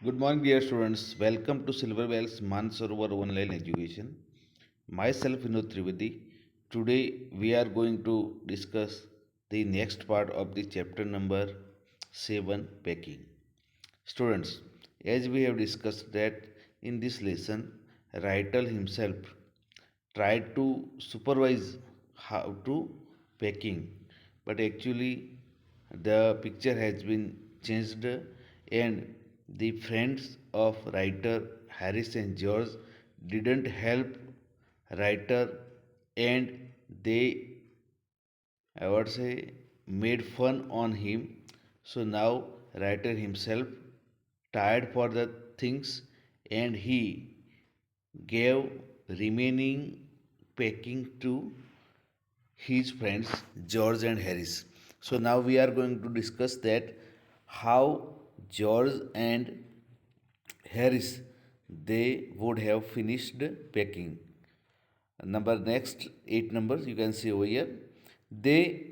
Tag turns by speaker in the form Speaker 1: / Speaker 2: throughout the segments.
Speaker 1: Good morning, dear students. Welcome to Silver Bells Mansarovar Online Education. Myself, Vinod Trivedi. Today, we are going to discuss the next part of the chapter number 7 packing. Students, as we have discussed that in this lesson, writer himself tried to supervise how to packing, but actually the picture has been changed, and the friends of writer Harris and George didn't help writer, and they, I would say, made fun on him. So now writer himself tired for the things, and he gave remaining packing to his friends George and Harris. So now we are going to discuss that how George and Harris they would have finished packing. Number next 8 numbers you can see over here. They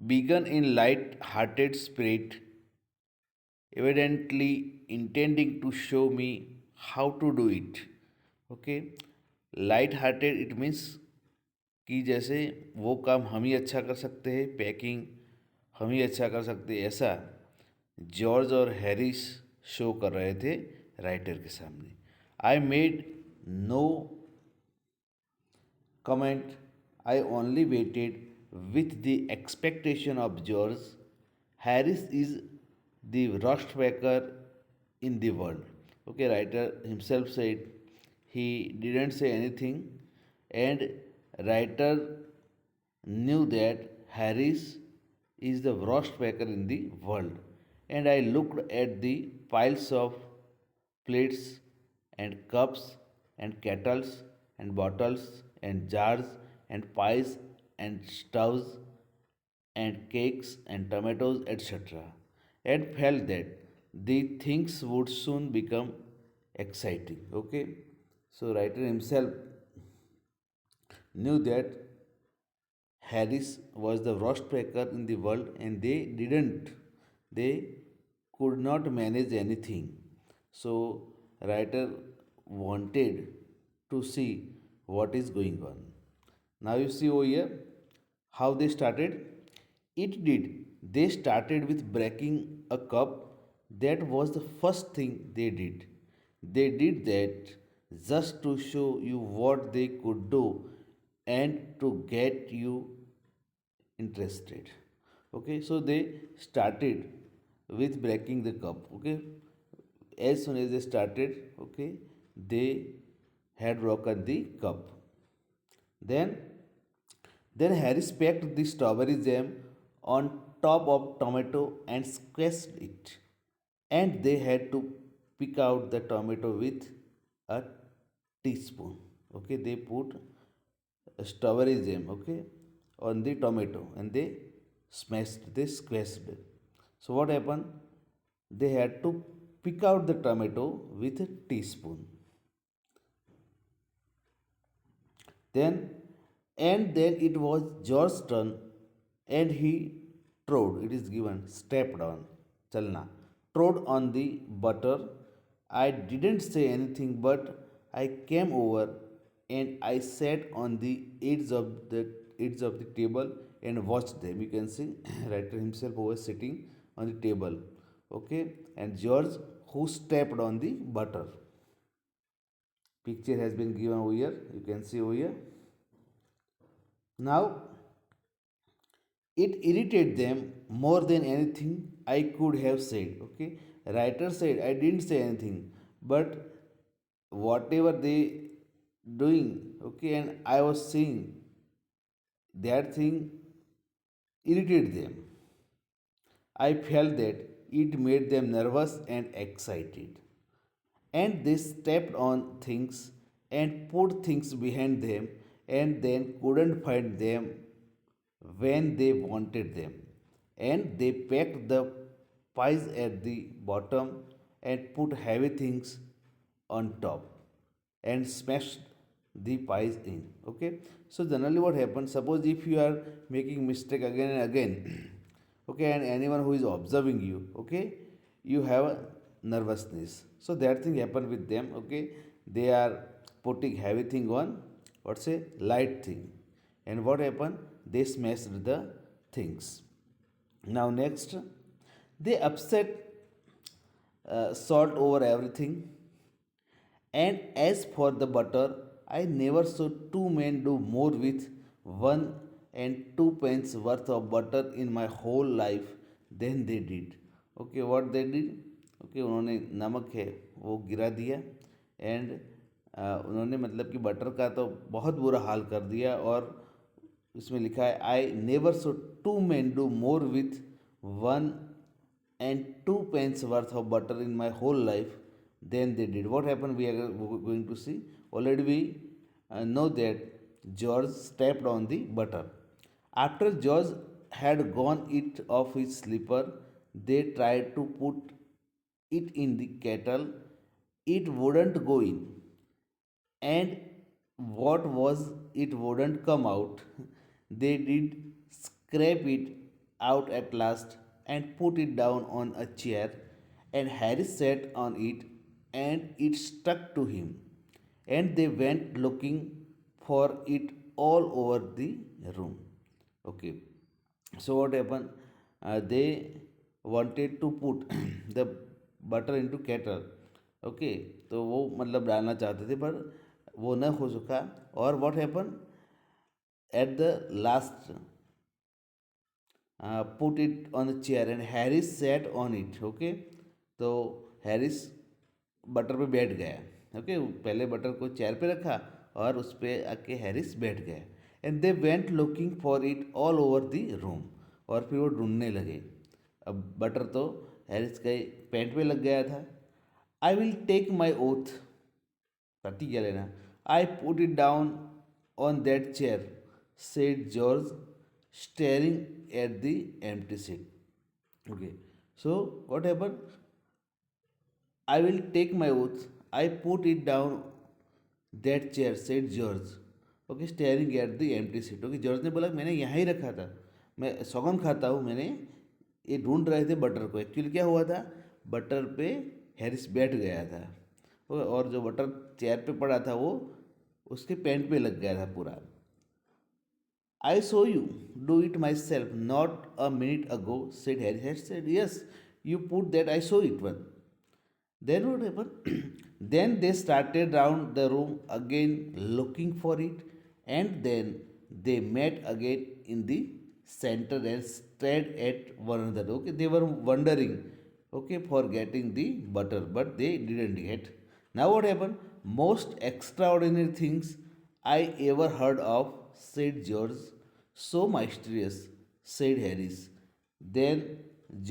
Speaker 1: began in light-hearted spirit, evidently intending to show me how to do it. Okay, light hearted it means कि जैसे वो काम हम ही अच्छा कर सकते हैं, packing हम ही अच्छा कर सकते हैं, ऐसा जॉर्ज और हैरिस शो कर रहे थे राइटर के सामने. I made no comment. I only waited with the expectation of George. Harris is the worst baker in the world. Okay, writer himself said he didn't say anything, and writer knew that Harris is the worst baker in the world. And I looked at the piles of plates and cups and kettles and bottles and jars and pies and stoves and cakes and tomatoes, etc., and felt that the things would soon become exciting. Okay, so writer himself knew that Harris was the worst baker in the world, and they could not manage anything. So, writer wanted to see what is going on. Now, you see over here how they started. It did. They started with breaking a cup. That was the first thing they did. They did that just to show you what they could do and to get you interested. Okay, so they started with breaking the cup. Okay, as soon as they started, okay, they had broken the cup. Then then Harris packed the strawberry jam on top of tomato and squeezed it, and they had to pick out the tomato with a teaspoon. Okay, they put a strawberry jam, okay, on the tomato, and they squeezed. So what happened? They had to pick out the tomato with a teaspoon. Then then it was George's turn, and he trod. It is given stepped on. Chalna trod on the butter. I didn't say anything, but I came over and I sat on the edge of the table and watched them. You can see writer himself was sitting on the table. Okay, and George who stepped on the butter. Picture has been given over here. You can see over here. Now, it irritated them more than anything I could have said. Okay, writer said I didn't say anything, but whatever they doing, okay, and I was seeing that thing irritated them. I felt that it made them nervous and excited, and they stepped on things and put things behind them, and then couldn't find them when they wanted them. And they packed the pies at the bottom and put heavy things on top and smashed the pies in. Okay, so generally what happens, suppose if you are making mistake again and again, okay, and anyone who is observing you, okay, you have nervousness. So that thing happened with them. Okay, they are putting heavy thing on, what's a light thing, and what happened, they smashed the things. Now next, they upset salt over everything. And as for the butter, I never saw two men do more with 1 and 2 pence worth of butter in my whole life than they did. Okay, what they did? Okay, उन्होंने नमक है वो गिरा दिया, and उन्होंने मतलब कि butter का तो बहुत बुरा हाल कर दिया। और इसमें लिखा है, I never saw two man do more with 1 and 2 pence worth of butter in my whole life than they did. What happened? We are going to see. Already we know that George stepped on the butter. After George had gone it off his slipper, they tried to put it in the kettle. It wouldn't go in, and what was it wouldn't come out. They did scrape it out at last and put it down on a chair, and Harry sat on it, and it stuck to him. And they went looking for it all over the room. Okay, so what happened? They wanted to put the butter into kettle. Okay, तो वो मतलब डालना चाहते थे, पर वो न हो सका। और what happen at the last, put it on the chair and Harris set on it. Okay, तो हैरिस बटर पे बैठ गया। ओके, पहले बटर को चेयर पे रखा और उस पर आके हैरिस बैठ गया। And they went looking for it all over the room, और फिर वो ढूंढने लगे। अब बटर तो हैरिस के पैंट पे लग गया था। I will take my oath, प्रतिज्ञा लेना। I put it down on that chair, said George, staring at the empty seat. Okay, so what happen? I will take my oath, I put it down that chair, said George, okay, staring at the empty seat. Okay, George ने बोला मैंने यहाँ ही रखा था, मैं सौगंध खाता हूँ, मैंने ये ढूंढ रहे थे बटर को। एक्चुअली क्या हुआ था, बटर पे हैरिस बैठ गया था, और जो बटर चेयर पे पड़ा था वो उसके पैंट पे लग गया था पूरा। I saw you do it myself not a minute ago, said Harris. Harris said yes, you put that, I saw it one. Then what happened? Then they started round the room again looking for it, and then they met again in the center and stared at one another. Okay, they were wondering, okay, for getting the butter, but they didn't get. Now what happened? Most extraordinary things I ever heard of, said George. So mysterious, said Harris. Then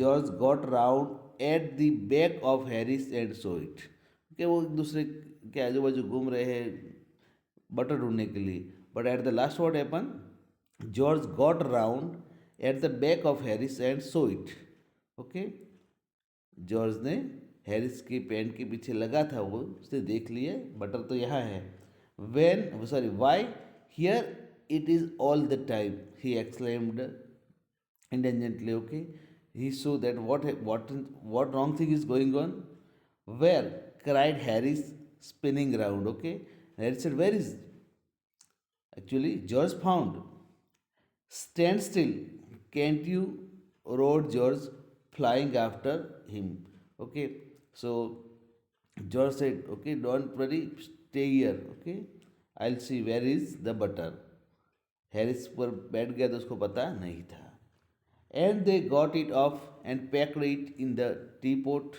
Speaker 1: George got round at the back of Harris and saw it. कि वो एक दूसरे के आजू बाजू घूम रहे हैं बटर ढूंढने के लिए। But at the last what happen? George got round at the back of Harris and so it. Okay, George ने हैरिस के पैंट के पीछे लगा था वो, उसने देख लिया बटर तो यहाँ है। When sorry why here it is all the time, he exclaimed indulgently. Okay, he saw that what wrong thing is going on. Where? Cried Harris, spinning round. Okay, Harry said, where is? Actually, George found. Stand still, can't you? Roared George, flying after him. Okay, so George said, okay, don't worry, stay here. Okay, I'll see where is the butter. Harris पर बैठ गया तो उसको पता नहीं था। And they got it off and packed it in the teapot.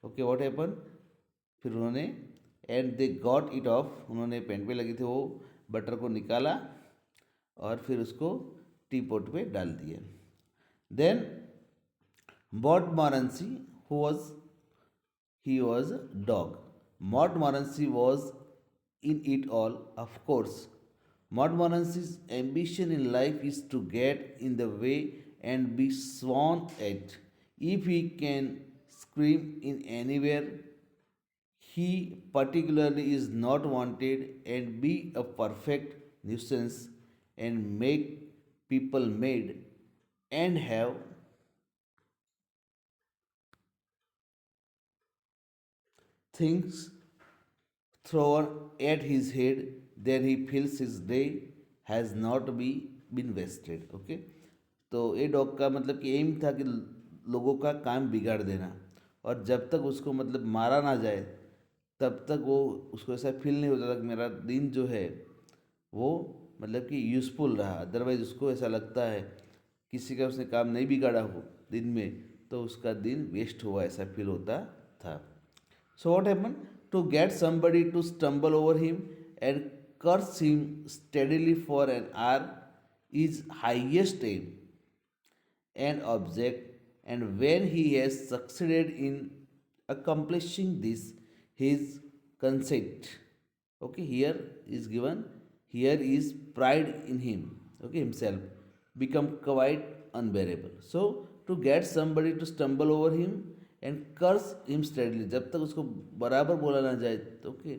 Speaker 1: Okay, what happened? फिर उन्होंने and they got it off, उन्होंने पेन पे लगी थी वो बटर को निकाला और फिर उसको टी पोट पे डाल दिया। Then Montmorency, who was he was a dog. Montmorency was in it all, of course. Montmorency's ambition in life is to get in the way and be sworn at. If he can scream in anywhere, he particularly is not wanted, and be a perfect nuisance and make people mad and have things thrown at his head, then he feels his day has not been wasted. Okay, तो ये dog का मतलब कि M था कि लोगों का काम बिगाड़ देना, और जब तक उसको मतलब मारा ना जाए तब तक वो उसको ऐसा फील नहीं होता था कि मेरा दिन जो है वो मतलब कि यूज़फुल रहा। अदरवाइज उसको ऐसा लगता है किसी का उसने काम नहीं बिगाड़ा हो दिन में तो उसका दिन वेस्ट हुआ ऐसा फील होता था। So what happened? To get somebody to stumble over him and curse him steadily for an hour is highest aim and object, and when he has succeeded in accomplishing this, his conceit, okay, here is given, here is pride in him, okay, himself, become quite unbearable. So to get somebody to stumble over him and curse him steadily, जब तक उसको बराबर बोला ना जाए तो okay,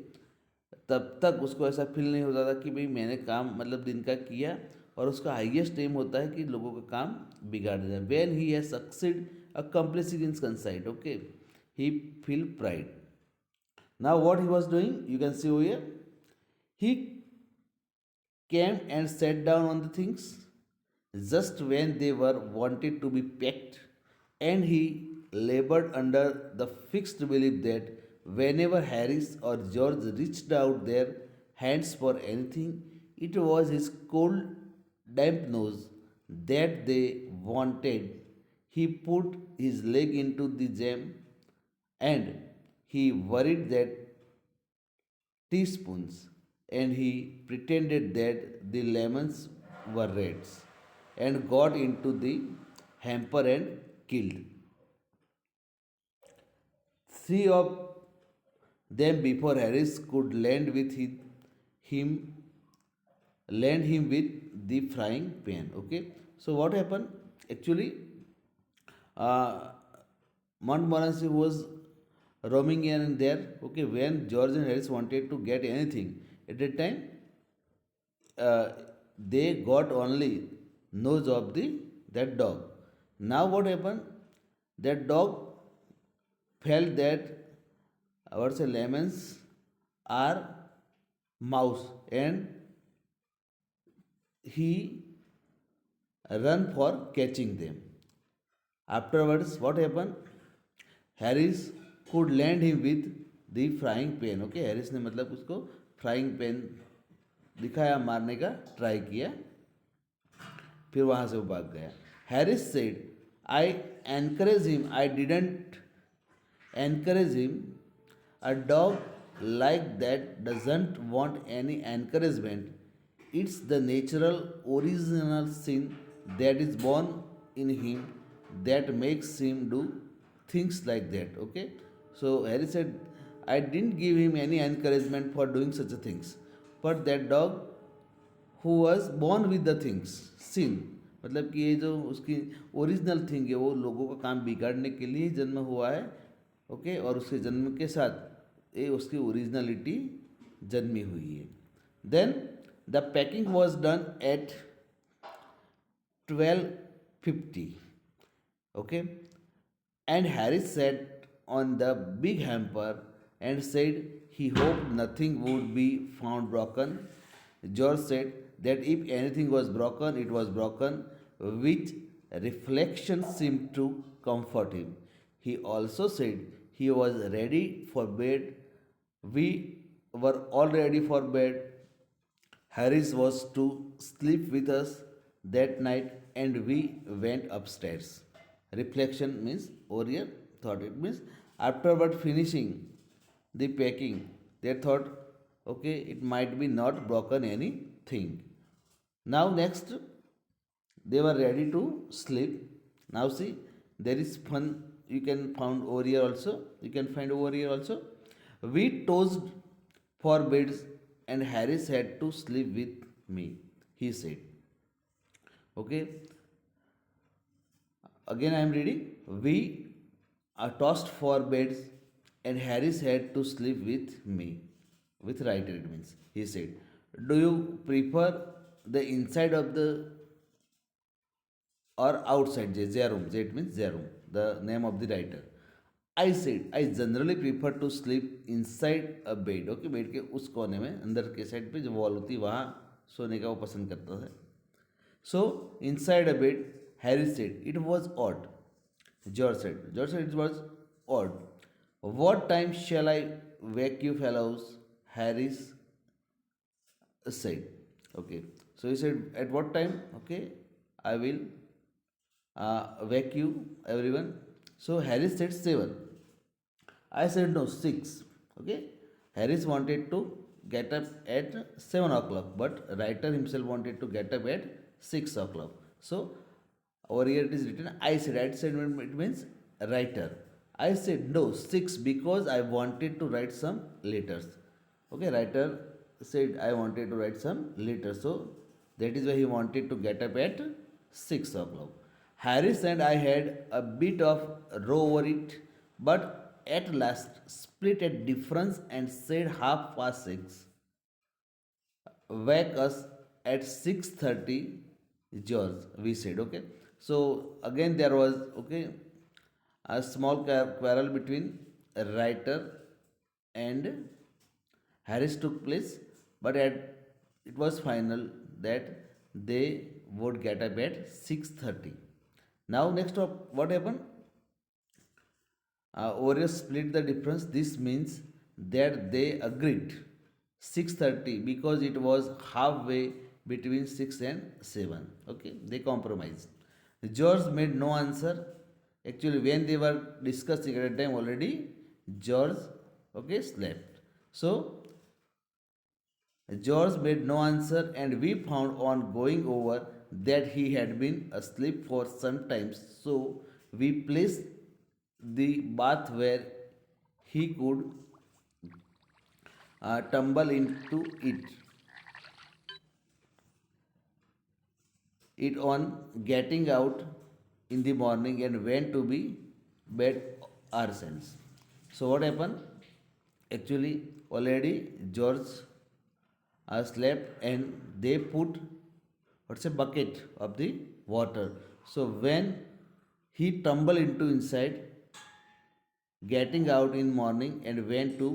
Speaker 1: तब तक उसको ऐसा फील नहीं होता था कि भाई मैंने काम मतलब दिन का किया, और उसका हाईएस्ट एम होता है कि लोगों का काम बिगाड़ देना। When he has succeed accomplishing in conceit, okay, he feel pride. Now what he was doing, you can see here, he came and sat down on the things just when they were wanted to be packed, and he labored under the fixed belief that whenever Harris or George reached out their hands for anything, it was his cold, damp nose that they wanted. He put his leg into the jam, and he worried that teaspoons, and he pretended that the lemons were rats and got into the hamper and killed three of them before Harris could him land him with the frying pan. Okay, so what happened actually, uh, Montmorency was roaming here and there. Okay, when George and Harris wanted to get anything at that time, uh, they got only nose of the that dog. Now what happened? That dog felt that our say lemons are mouse, and he run for catching them. Afterwards, what happened? Harris could land him with the frying pan. Okay, Harris ने मतलब उसको frying pan दिखाया, मारने का try किया, फिर वहाँ से वो भाग गया। Harris said, I encourage him, I didn't encourage him. A dog like that doesn't want any encouragement. It's the natural, original sin that is born in him that makes him do things like that. Okay, so Harry said, I didn't give him any encouragement for doing such a things, but that dog who was born with the things sin, मतलब कि ये जो उसकी original thing है वो लोगों का काम बिगाड़ने के लिए जन्म हुआ है। ओके, और उसके जन्म के साथ ये उसकी ओरिजिनलिटी जन्मी हुई है। Then the packing was done at 12:50, okay, and Harris sat on the big hamper and said he hoped nothing would be found broken. George said that if anything was broken, it was broken, which reflection seemed to comfort him. He also said he was ready for bed. We were all ready for bed. Harris was to sleep with us that night, and we went upstairs. Reflection means Oriel thought, it means afterward finishing the packing, they thought, okay, it might be not broken anything. Now next they were ready to sleep. Now see, there is fun. You can find over here also. You can find over here also. We tossed for beds, and Harris had to sleep with me, he said. Okay, again I am reading. We are tossed for beds, and Harris had to sleep with me. With writer it means. He said, do you prefer the inside of the or outside? J room. J it means J room. The name of the writer. I said I generally prefer to sleep inside a bed. Okay, bed के उस कोने में अंदर के side पे जो wall होती है वहाँ सोने का वो पसंद करता है. सो inside a bed Harry said it was odd. George said it was odd. What time shall I wake you fellows? Harris said. Okay. So he said, at what time? Okay, I will wake you, everyone. So Harris said 7. I said no, 6. Okay. Harris wanted to get up at 7 o'clock, but writer himself wanted to get up at 6 o'clock. So over here it is written I said it means writer. I said no, 6 because I wanted to write some letters. Okay, writer said I wanted to write some letters. So that is why he wanted to get up at 6 o'clock. Harris and I had a bit of row over it, but at last split a difference and said half past 6. Wake us at 6:30, George, we said. Okay. So again there was, okay, a small quarrel between a writer and Harris took place, but it was final that they would get up at 6:30. Now next up, what happened? Oreo split the difference. This means that they agreed 6:30 because it was halfway between 6 and 7. Okay, they compromised. George made no answer. Actually, when they were discussing at the time already, George, okay, slept. So George made no answer, and we found on going over that he had been asleep for some time. So we placed the bath where he could tumble into it on getting out in the morning and went to be bed ourselves. So what happened? Actually, already George slept and they put what's a bucket of the water. So when he tumbled into inside, getting out in morning and went to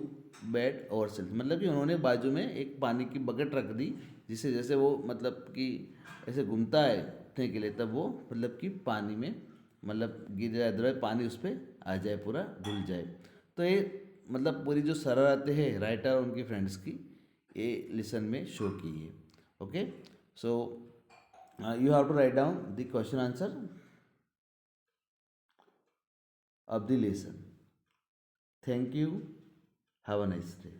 Speaker 1: bed over self, मतलब कि उन्होंने बाजू में एक पानी की bucket रख दी, जिससे जैसे वो मतलब कि ऐसे घूमता है उठने के लिए, तब वो मतलब कि पानी में मतलब गिर जाए, इधर पानी उस पर आ जाए, पूरा धुल जाए. तो ये मतलब पूरी जो शरारतें हैं राइटर और उनकी फ्रेंड्स की, ये लिसन में शो की है. Okay, so you have to write down the question answer of the lesson. Thank you. Have a nice day.